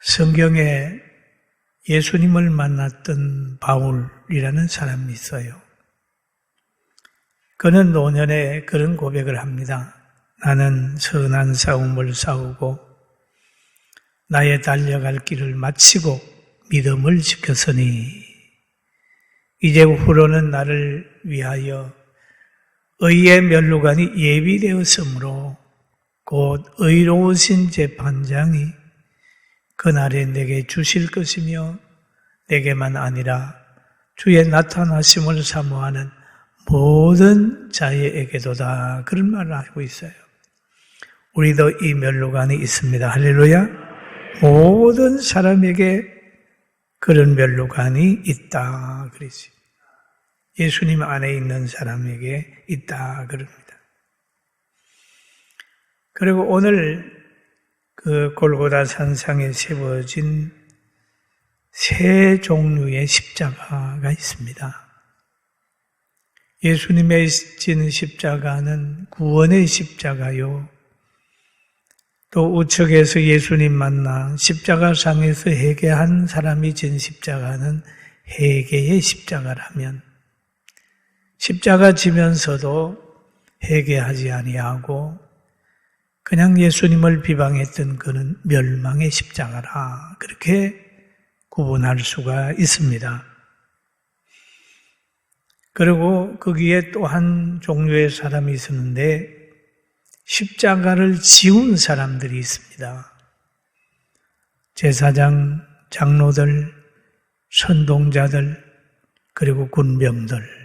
성경에 예수님을 만났던 바울이라는 사람이 있어요. 그는 노년에 그런 고백을 합니다. 나는 선한 싸움을 싸우고 나의 달려갈 길을 마치고 믿음을 지켰으니 이제 후로는 나를 위하여 의의 면류관이 예비되었으므로 곧 의로우신 재판장이 그날에 내게 주실 것이며 내게만 아니라 주의 나타나심을 사모하는 모든 자에게도다. 그런 말을 하고 있어요. 우리도 이 면류관이 있습니다. 할렐루야. 모든 사람에게 그런 면류관이 있다. 그러지. 예수님 안에 있는 사람에게 있다. 그럽니다. 그리고 오늘 그 골고다 산상에 세워진 세 종류의 십자가가 있습니다. 예수님의 진 십자가는 구원의 십자가요. 또 우측에서 예수님 만나 십자가상에서 회개한 사람이 진 십자가는 회개의 십자가라면 십자가 지면서도 회개하지 아니하고 그냥 예수님을 비방했던 그는 멸망의 십자가라. 그렇게 구분할 수가 있습니다. 그리고 거기에 또 한 종류의 사람이 있었는데 십자가를 지운 사람들이 있습니다. 제사장, 장로들, 선동자들, 그리고 군병들.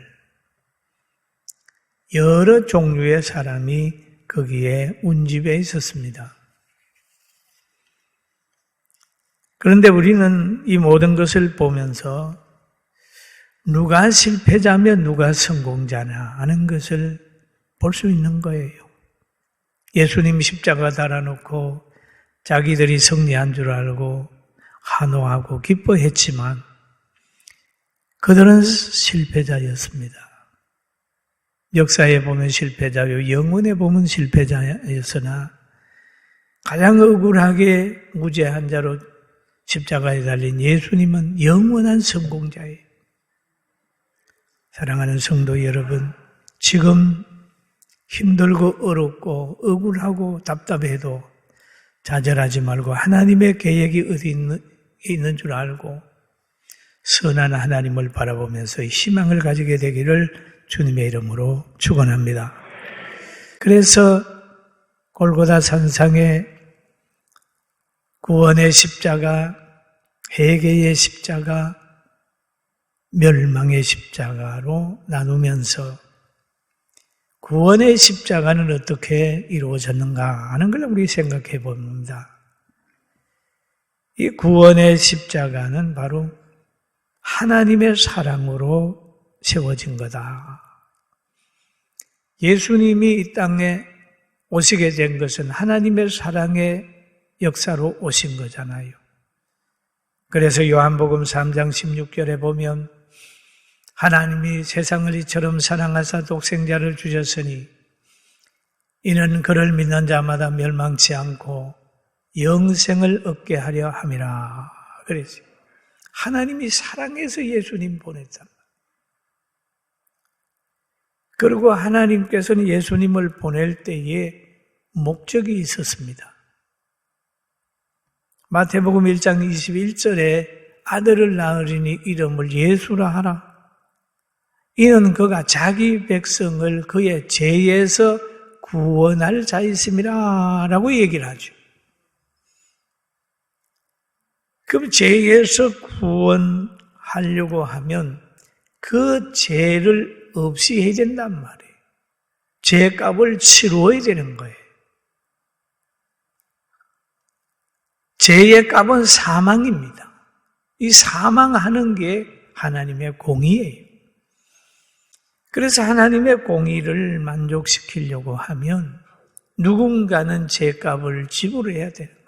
여러 종류의 사람이 거기에 운집에 있었습니다. 그런데 우리는 이 모든 것을 보면서 누가 실패자며 누가 성공자냐 하는 것을 볼 수 있는 거예요. 예수님 십자가 달아놓고 자기들이 승리한 줄 알고 환호하고 기뻐했지만 그들은 실패자였습니다. 역사에 보면 실패자요, 영혼에 보면 실패자였으나 가장 억울하게 무죄한 자로 십자가에 달린 예수님은 영원한 성공자예요. 사랑하는 성도 여러분, 지금 힘들고 어렵고 억울하고 답답해도 좌절하지 말고 하나님의 계획이 어디 있는 줄 알고 선한 하나님을 바라보면서 희망을 가지게 되기를 주님의 이름으로 축원합니다. 그래서 골고다 산상에 구원의 십자가, 회개의 십자가, 멸망의 십자가로 나누면서 구원의 십자가는 어떻게 이루어졌는가 하는 걸 우리 생각해 봅니다. 이 구원의 십자가는 바로 하나님의 사랑으로 세워진 거다. 예수님이 이 땅에 오시게 된 것은 하나님의 사랑의 역사로 오신 거잖아요. 그래서 요한복음 3장 16절에 보면 하나님이 세상을 이처럼 사랑하사 독생자를 주셨으니 이는 그를 믿는 자마다 멸망치 않고 영생을 얻게 하려 함이라. 그랬어요. 하나님이 사랑해서 예수님 보냈다. 그리고 하나님께서는 예수님을 보낼 때에 목적이 있었습니다. 마태복음 1장 21절에 아들을 낳으리니 이름을 예수라 하라. 이는 그가 자기 백성을 그의 죄에서 구원할 자이심이라 라고 얘기를 하죠. 그럼 죄에서 구원하려고 하면 그 죄를 없이 해야 된단 말이에요. 죄값을 치루어야 되는 거예요. 죄의 값은 사망입니다. 이 사망하는 게 하나님의 공의예요. 그래서 하나님의 공의를 만족시키려고 하면 누군가는 죄값을 지불해야 되는 거예요.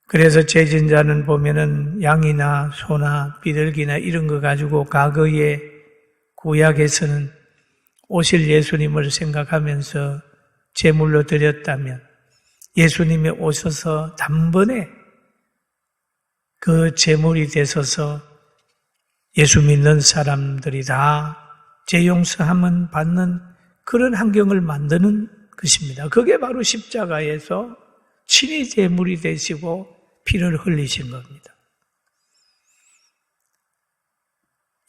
그래서 죄진자는 보면은 양이나 소나 비둘기나 이런 거 가지고 과거에 구약에서는 오실 예수님을 생각하면서 제물로 드렸다면 예수님이 오셔서 단번에 그 제물이 되셔서 예수 믿는 사람들이 다 죄 용서함을 받는 그런 환경을 만드는 것입니다. 그게 바로 십자가에서 친히 제물이 되시고 피를 흘리신 겁니다.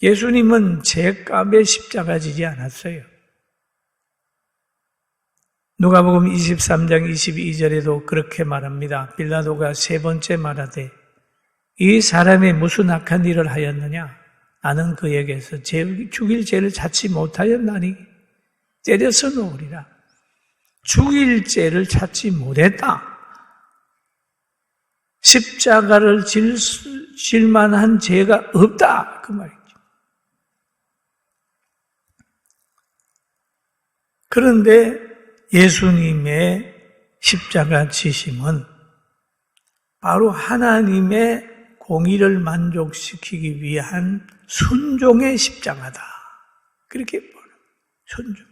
예수님은 죄값에 십자가 지지 않았어요. 누가복음 23장 22절에도 그렇게 말합니다. 빌라도가 세 번째 말하되 이 사람이 무슨 악한 일을 하였느냐? 나는 그에게서 죽일 죄를 찾지 못하였나니 때려서 놓으리라. 죽일 죄를 찾지 못했다. 십자가를 질 만한 죄가 없다. 그 말이죠. 그런데 예수님의 십자가 지심은 바로 하나님의 공의를 만족시키기 위한 순종의 십자가다. 그렇게 말합니다. 순종.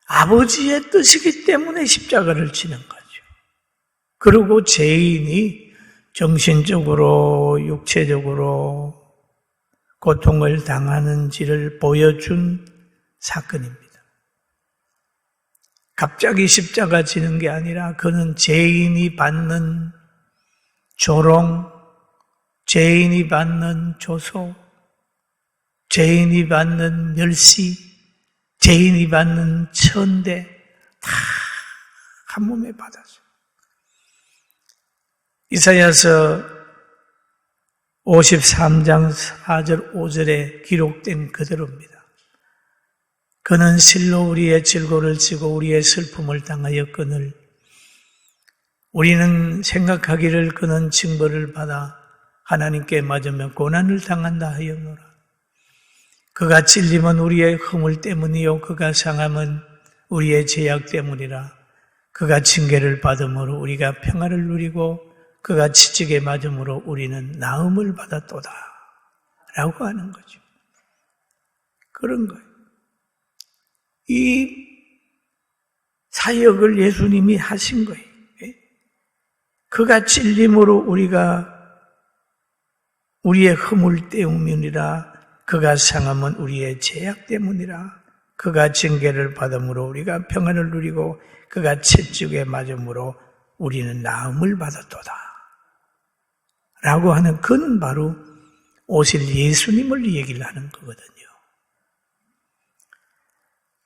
아버지의 뜻이기 때문에 십자가를 지는 거죠. 그리고 죄인이 정신적으로, 육체적으로 고통을 당하는지를 보여준 사건입니다. 갑자기 십자가 지는 게 아니라 그는 죄인이 받는 조롱, 죄인이 받는 조소, 죄인이 받는 멸시, 죄인이 받는 천대 다 한 몸에 받았어요. 이사야서 53장 4절 5절에 기록된 그대로입니다. 그는 실로 우리의 질고를 지고 우리의 슬픔을 당하였거늘 우리는 생각하기를 그는 징벌을 받아 하나님께 맞으며 고난을 당한다 하였노라. 그가 찔림은 우리의 허물 때문이요 그가 상함은 우리의 죄악 때문이라. 그가 징계를 받음으로 우리가 평화를 누리고 그가 치직에 맞음으로 우리는 나음을 받았도다 라고 하는 거죠. 그런 거예요. 이 사역을 예수님이 하신 거예요. 그가 찔림으로 우리가 우리의 허물 때문이라. 그가 상함은 우리의 죄악 때문이라. 그가 징계를 받음으로 우리가 평안을 누리고 그가 채찍에 맞음으로 우리는 나음을 받았도다 라고 하는 그는 바로 오실 예수님을 얘기를 하는 거거든요.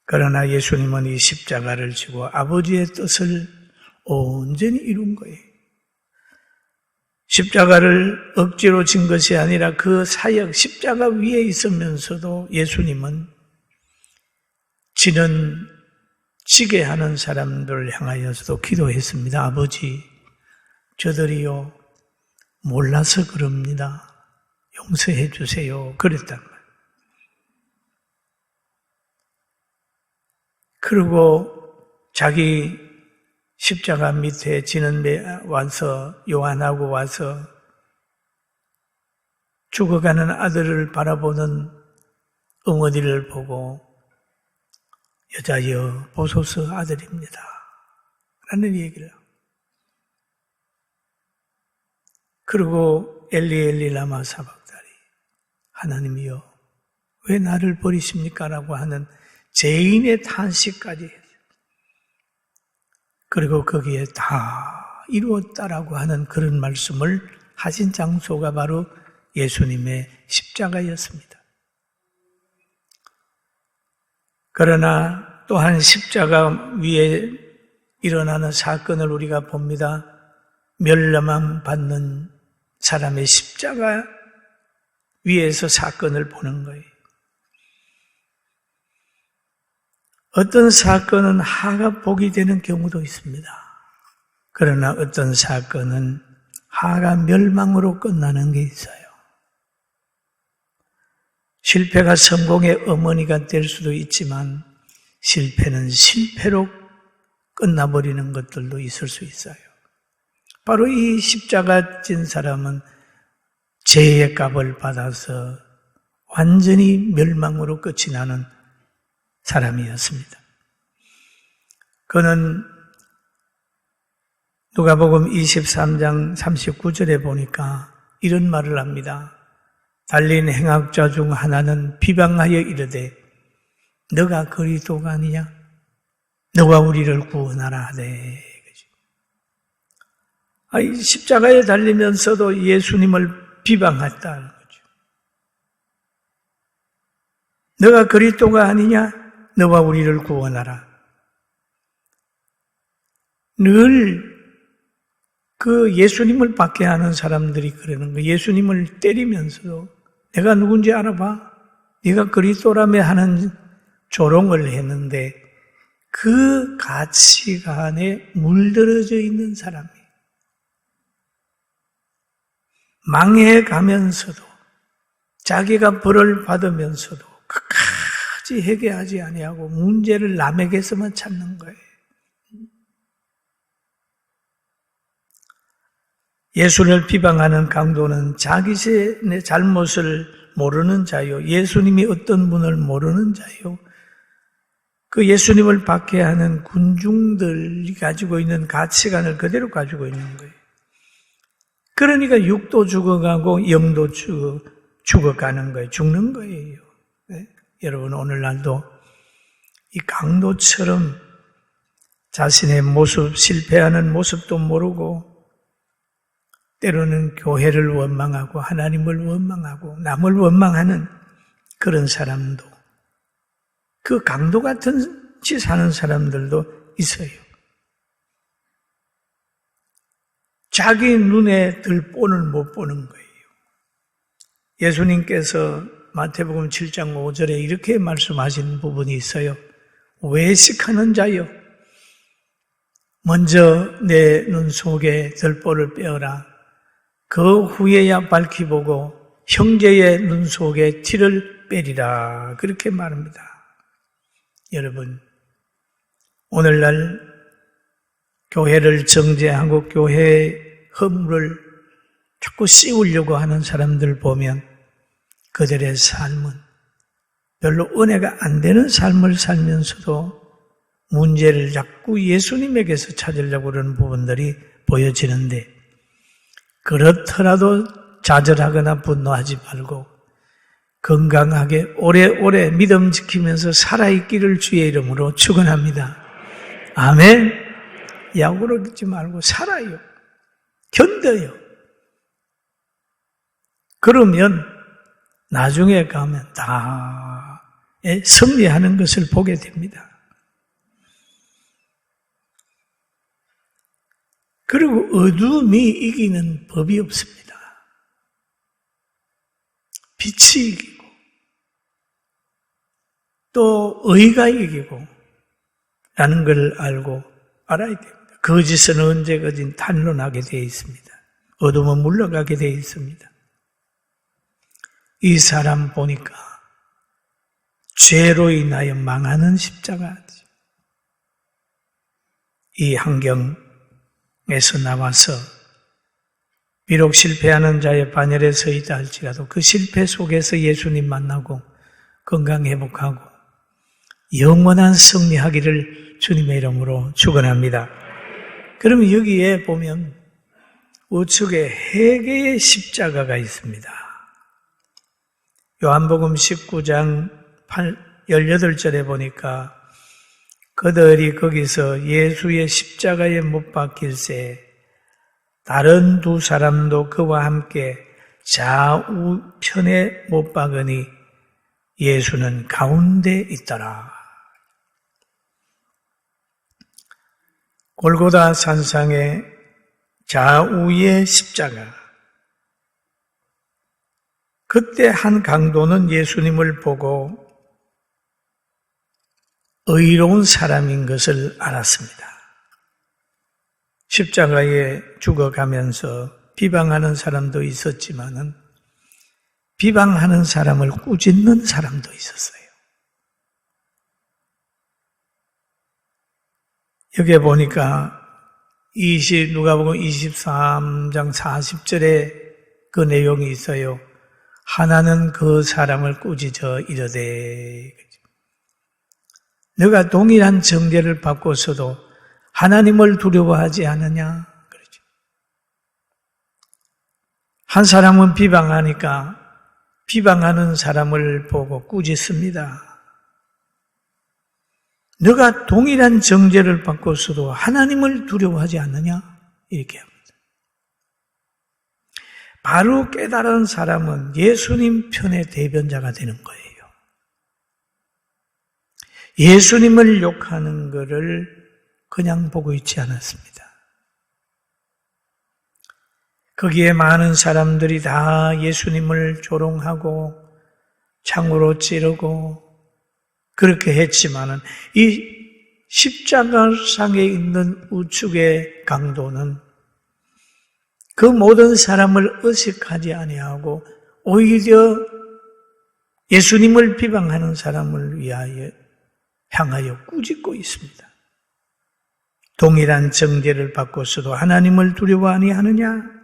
그러나 예수님은 이 십자가를 지고 아버지의 뜻을 온전히 이룬 거예요. 십자가를 억지로 진 것이 아니라 그 사역, 십자가 위에 있으면서도 예수님은 지게 하는 사람들을 향하여서도 기도했습니다. 아버지, 저들이요 몰라서 그럽니다. 용서해 주세요. 그랬단 말이에요. 그리고 자기 십자가 밑에 지는 데 와서 요한하고 와서 죽어가는 아들을 바라보는 어머니를 보고 여자여 보소서 아들입니다 라는 얘기를 하고 그리고 엘리 엘리 라마 사박다리 하나님이여 왜 나를 버리십니까? 라고 하는 죄인의 탄식까지 했어요. 그리고 거기에 다 이루었다라고 하는 그런 말씀을 하신 장소가 바로 예수님의 십자가였습니다. 그러나 또한 십자가 위에 일어나는 사건을 우리가 봅니다. 멸망 받는 사람의 십자가 위에서 사건을 보는 거예요. 어떤 사건은 하가 복이 되는 경우도 있습니다. 그러나 어떤 사건은 하가 멸망으로 끝나는 게 있어요. 실패가 성공의 어머니가 될 수도 있지만 실패는 실패로 끝나버리는 것들도 있을 수 있어요. 바로 이 십자가 진 사람은 죄의 값을 받아서 완전히 멸망으로 끝이 나는 사람이었습니다. 그는 누가복음 23장 39절에 보니까 이런 말을 합니다. 달린 행악자 중 하나는 비방하여 이르되 너가 그리스도가 아니냐? 너가 우리를 구원하라 하되. 십자가에 달리면서도 예수님을 비방했다는 거죠. 너가 그리스도가 아니냐? 너가 우리를 구원하라. 늘 그 예수님을 박해하는 사람들이 그러는 거예요. 예수님을 때리면서도 내가 누군지 알아봐? 네가 그리스도라며 하는 조롱을 했는데 그 가치관에 물들어져 있는 사람이에요. 망해가면서도 자기가 벌을 받으면서도 끝까지 회개하지 아니하고 문제를 남에게서만 찾는 거예요. 예수를 비방하는 강도는 자기의 잘못을 모르는 자요. 예수님이 어떤 분을 모르는 자요. 그 예수님을 박해하는 군중들이 가지고 있는 가치관을 그대로 가지고 있는 거예요. 그러니까 육도 죽어가고 영도 죽어가는 거예요. 죽는 거예요. 네? 여러분 오늘날도 이 강도처럼 자신의 모습, 실패하는 모습도 모르고 때로는 교회를 원망하고 하나님을 원망하고 남을 원망하는 그런 사람도 그 강도 같은 짓 사는 사람들도 있어요. 자기 눈에 들 본을 못 보는 거예요. 예수님께서 마태복음 7장 5절에 이렇게 말씀하신 부분이 있어요. 외식하는 자여, 먼저 내 눈 속에 들보를 빼어라. 그 후에야 밝히 보고 형제의 눈 속에 티를 빼리라. 그렇게 말합니다. 여러분, 오늘날 교회를 정죄하고 교회의 허물을 자꾸 씌우려고 하는 사람들 보면 그들의 삶은 별로 은혜가 안 되는 삶을 살면서도 문제를 자꾸 예수님에게서 찾으려고 그러는 부분들이 보여지는데 그렇더라도 좌절하거나 분노하지 말고 건강하게 오래오래 믿음 지키면서 살아있기를 주의 이름으로 축원합니다. 아멘. 약으로 듣지 말고 살아요. 견뎌요. 그러면 나중에 가면 다 승리하는 것을 보게 됩니다. 그리고 어둠이 이기는 법이 없습니다. 빛이 이기고 또 의가 이기고 라는 걸 알고 알아야 됩니다. 거짓은 언제까지 탄론하게 되어 있습니다. 어둠은 물러가게 되어 있습니다. 이 사람 보니까 죄로 인하여 망하는 십자가지. 이 환경에서 나와서 비록 실패하는 자의 반열에 서 있다 할지라도 그 실패 속에서 예수님 만나고 건강 회복하고 영원한 승리하기를 주님의 이름으로 축원합니다. 그러면 여기에 보면 우측에 회개의 십자가가 있습니다. 요한복음 19장 18절에 보니까 그들이 거기서 예수의 십자가에 못 박힐세 다른 두 사람도 그와 함께 좌우편에 못 박으니 예수는 가운데 있더라. 골고다 산상의 좌우의 십자가. 그때 한 강도는 예수님을 보고 의로운 사람인 것을 알았습니다. 십자가에 죽어가면서 비방하는 사람도 있었지만은 비방하는 사람을 꾸짖는 사람도 있었어요. 여기에 보니까 누가복음 23장 40절에 그 내용이 있어요. 하나는 그 사람을 꾸짖어 이르되 너가 동일한 정죄를 받고서도 하나님을 두려워하지 않느냐? 한 사람은 비방하니까 비방하는 사람을 보고 꾸짖습니다. 너가 동일한 정죄를 받고서도 하나님을 두려워하지 않느냐? 이렇게 합니다. 바로 깨달은 사람은 예수님 편의 대변자가 되는 거예요. 예수님을 욕하는 것을 그냥 보고 있지 않았습니다. 거기에 많은 사람들이 다 예수님을 조롱하고 창으로 찌르고 그렇게 했지만은 이 십자가상에 있는 우측의 강도는 그 모든 사람을 의식하지 아니하고 오히려 예수님을 비방하는 사람을 향하여 꾸짖고 있습니다. 동일한 정죄를 받고서도 하나님을 두려워 아니하느냐?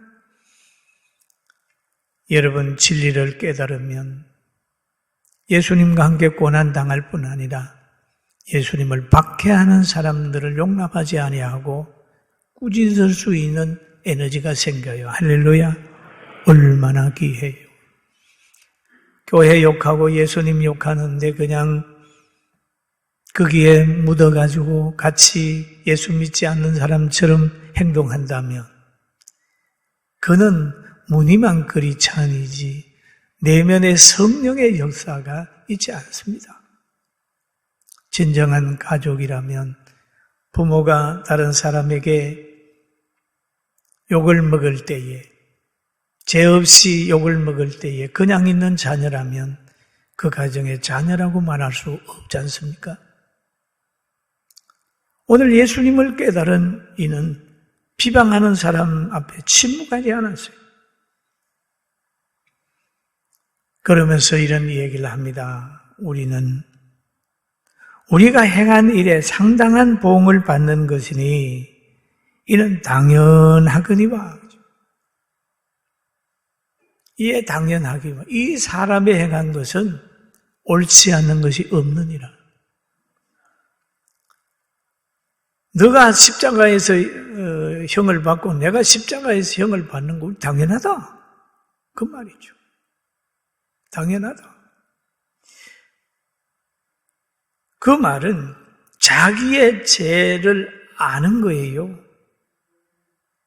여러분, 진리를 깨달으면 예수님과 함께 고난당할 뿐 아니라 예수님을 박해하는 사람들을 용납하지 아니하고 꾸짖을 수 있는 에너지가 생겨요. 할렐루야. 얼마나 귀해요. 교회 욕하고 예수님 욕하는데 그냥 거기에 묻어가지고 같이 예수 믿지 않는 사람처럼 행동한다면 그는 무늬만 그리 찬이지 내면의 성령의 역사가 있지 않습니다. 진정한 가족이라면 부모가 다른 사람에게 욕을 먹을 때에, 죄 없이 욕을 먹을 때에 그냥 있는 자녀라면 그 가정의 자녀라고 말할 수 없지 않습니까? 오늘 예수님을 깨달은 이는 비방하는 사람 앞에 침묵하지 않았어요. 그러면서 이런 얘기를 합니다. 우리가 행한 일에 상당한 보응을 받는 것이니 이는 당연하거니와. 이에 당연하기와. 이 사람이 행한 것은 옳지 않는 것이 없느니라. 너가 십자가에서 형을 받고 내가 십자가에서 형을 받는 거 당연하다. 그 말이죠. 당연하다. 그 말은 자기의 죄를 아는 거예요.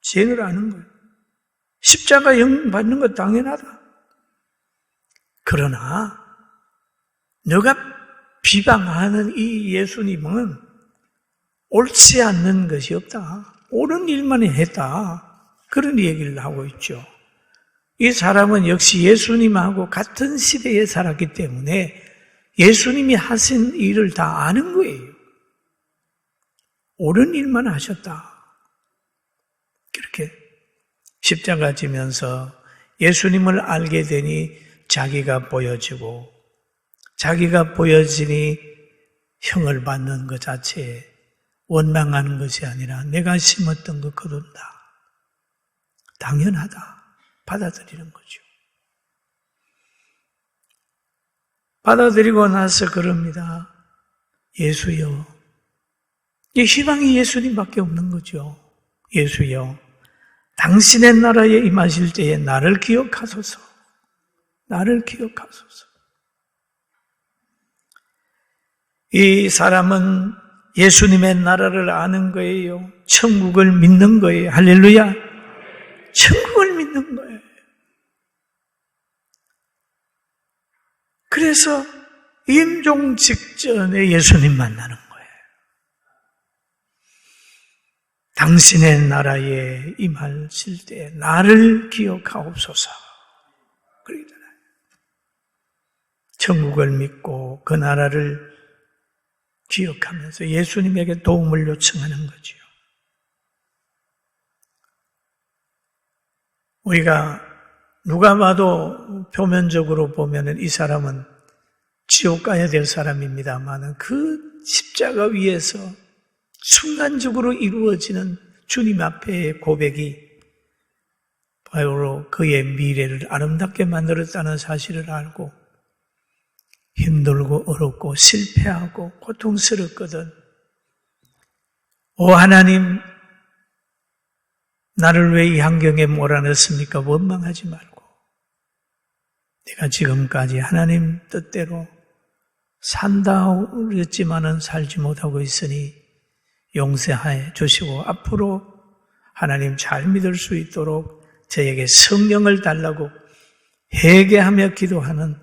죄를 아는 거예요. 십자가 형 받는 거 당연하다. 그러나 너가 비방하는 이 예수님은 옳지 않는 것이 없다. 옳은 일만 했다. 그런 얘기를 하고 있죠. 이 사람은 역시 예수님하고 같은 시대에 살았기 때문에 예수님이 하신 일을 다 아는 거예요. 옳은 일만 하셨다. 그렇게 십자가 지면서 예수님을 알게 되니 자기가 보여지고 자기가 보여지니 형을 받는 것 자체에 원망하는 것이 아니라 내가 심었던 거 거둔다. 당연하다. 받아들이는 거죠. 받아들이고 나서 그럽니다. 예수여. 이 희망이 예수님밖에 없는 거죠. 예수여. 당신의 나라에 임하실 때에 나를 기억하소서. 나를 기억하소서. 이 사람은 예수님의 나라를 아는 거예요. 천국을 믿는 거예요. 할렐루야. 천국을 믿는 거예요. 그래서 임종 직전에 예수님 만나는 거예요. 당신의 나라에 임하실 때 나를 기억하옵소서. 그러잖아요. 천국을 믿고 그 나라를 기억하면서 예수님에게 도움을 요청하는 거지요. 우리가 누가 봐도 표면적으로 보면은 이 사람은 지옥 가야 될 사람입니다만 그 십자가 위에서 순간적으로 이루어지는 주님 앞에의 고백이 바로 그의 미래를 아름답게 만들었다는 사실을 알고 힘들고 어렵고 실패하고 고통스럽거든. 오 하나님, 나를 왜 이 환경에 몰아넣습니까? 원망하지 말고 내가 지금까지 하나님 뜻대로 산다 그랬지만은 살지 못하고 있으니 용서해 주시고 앞으로 하나님 잘 믿을 수 있도록 저에게 성령을 달라고 회개하며 기도하는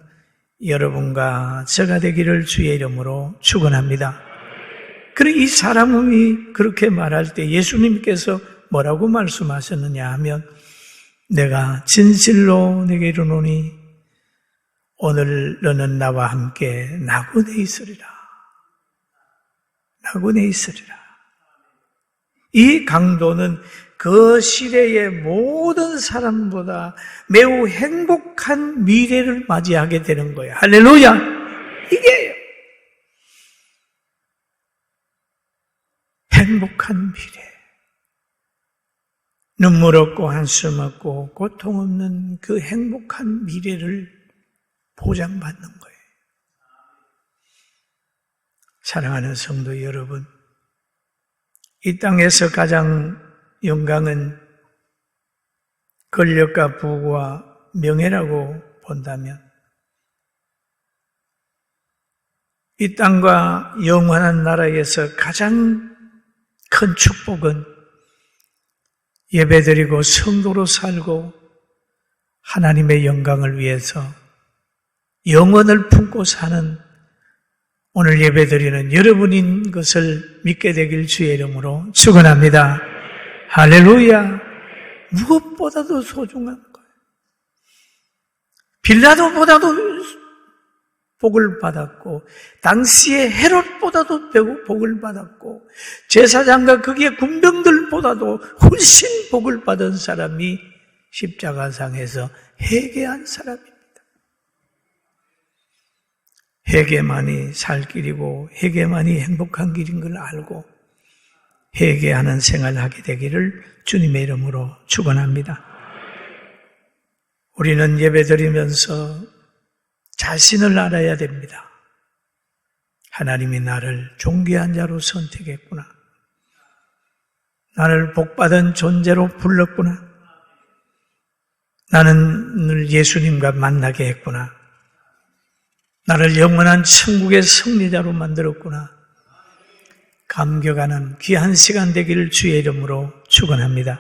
여러분과 제가 되기를 주의 이름으로 축원합니다. 그리고 이 사람이 그렇게 말할 때 예수님께서 뭐라고 말씀하셨느냐 하면 내가 진실로 내게 이르노니 오늘 너는 나와 함께 나군에 있으리라. 나군에 있으리라. 이 강도는 그 시대의 모든 사람보다 매우 행복한 미래를 맞이하게 되는 거예요. 할렐루야! 이게요. 행복한 미래. 눈물 없고 한숨 없고 고통 없는 그 행복한 미래를 보장받는 거예요. 사랑하는 성도 여러분, 이 땅에서 가장 영광은 권력과 부와 명예라고 본다면 이 땅과 영원한 나라에서 가장 큰 축복은 예배드리고 성도로 살고 하나님의 영광을 위해서 영혼을 품고 사는 오늘 예배드리는 여러분인 것을 믿게 되길 주의 이름으로 축원합니다. 할렐루야. 무엇보다도 소중한 거예요. 빌라도보다도 복을 받았고 당시의 헤롯보다도 복을 받았고 제사장과 그의 군병들보다도 훨씬 복을 받은 사람이 십자가상에서 회개한 사람입니다. 회개만이 살 길이고 회개만이 행복한 길인 걸 알고 회개하는 생활을 하게 되기를 주님의 이름으로 축원합니다. 우리는 예배드리면서 자신을 알아야 됩니다. 하나님이 나를 존귀한 자로 선택했구나. 나를 복받은 존재로 불렀구나. 나는 늘 예수님과 만나게 했구나. 나를 영원한 천국의 승리자로 만들었구나. 감격하는 귀한 시간 되기를 주의 이름으로 축원합니다.